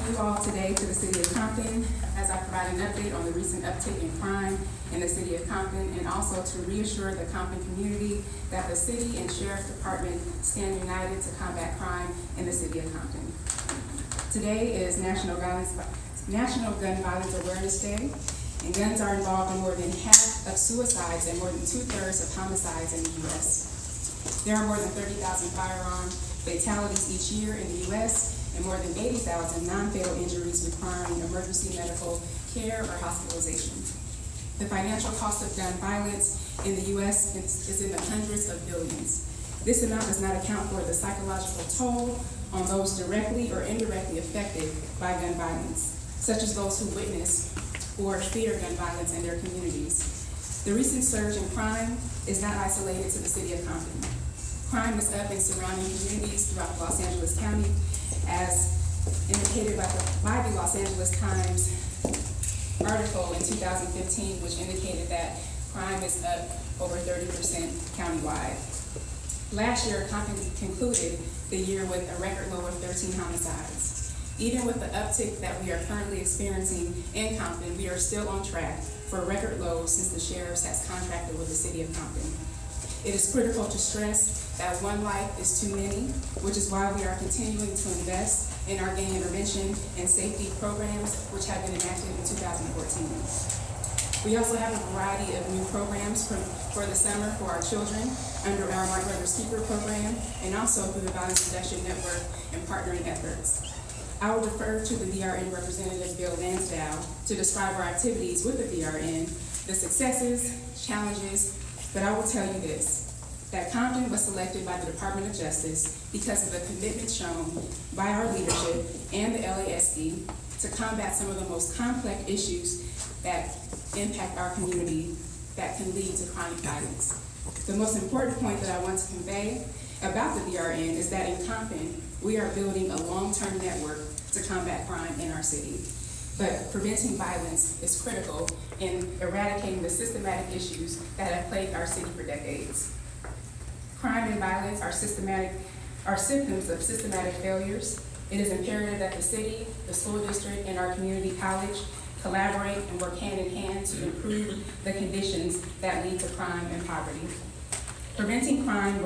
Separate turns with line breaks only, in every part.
you all today to the City of Compton as I provide an update on the recent uptick in crime in the City of Compton, and also to reassure the Compton community that the City and Sheriff's Department stand united to combat crime in the City of Compton. Today is National Gun Violence Awareness Day, and guns are involved in more than half of suicides and more than 2/3 of homicides in the U.S. There are more than 30,000 firearm fatalities each year in the U.S., and more than 80,000 non-fatal injuries requiring emergency medical care or hospitalization. The financial cost of gun violence in the U.S. is in the hundreds of billions. This amount does not account for the psychological toll on those directly or indirectly affected by gun violence, such as those who witness or fear gun violence in their communities. The recent surge in crime is not isolated to the City of Compton. Crime is up in surrounding communities throughout Los Angeles County, as indicated by the Los Angeles Times article in 2015, which indicated that crime is up over 30% countywide. Last year, Compton concluded the year with a record low of 13 homicides. Even with the uptick that we are currently experiencing in Compton, we are still on track for a record low since the sheriffs has contracted with the City of Compton. It is critical to stress that one life is too many, which is why we are continuing to invest in our gang intervention and safety programs, which have been enacted in 2014. We also have a variety of new programs for the summer for our children under our My Brother's Keeper program, and also through the Violence Reduction Network and partnering efforts. I will defer to the VRN representative, Bill Lansdowne, to describe our activities with the VRN, the successes, challenges, but I will tell you this, that Compton was selected by the Department of Justice because of the commitment shown by our leadership and the LASD to combat some of the most complex issues that impact our community that can lead to chronic violence. The most important point that I want to convey about the VRN is that in Compton, we are building a long-term network to combat crime in our city. But preventing violence is critical in eradicating the systematic issues that have plagued our city for decades. Crime and violence are symptoms of systematic failures. It is imperative that the city, the school district, and our community college collaborate and work hand in hand to improve the conditions that lead to crime and poverty. Preventing crime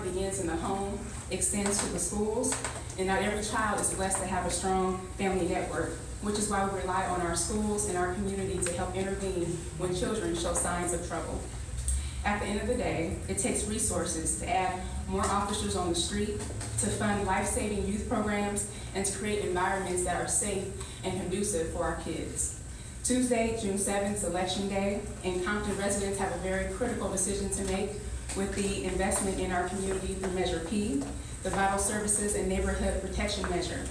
begins in the home, extends to the schools, and not every child is blessed to have a strong family network, which is why we rely on our schools and our community to help intervene when children show signs of trouble. At the end of the day, it takes resources to add more officers on the street, to fund life-saving youth programs, and to create environments that are safe and conducive for our kids. Tuesday, June 7th is Election Day, and Compton residents have a very critical decision to make with the investment in our community through Measure P, the Vital Services and Neighborhood Protection Measure,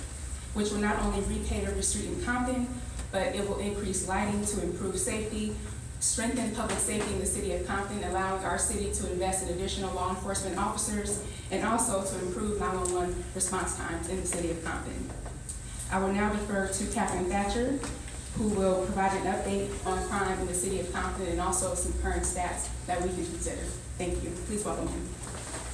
which will not only repave every street in Compton, but it will increase lighting to improve safety, strengthen public safety in the City of Compton, allowing our city to invest in additional law enforcement officers, and also to improve 911 response times in the City of Compton. I will now defer to Captain Thatcher, who will provide an update on crime in the City of Compton and also some current stats that we can consider. Thank you. Please welcome him.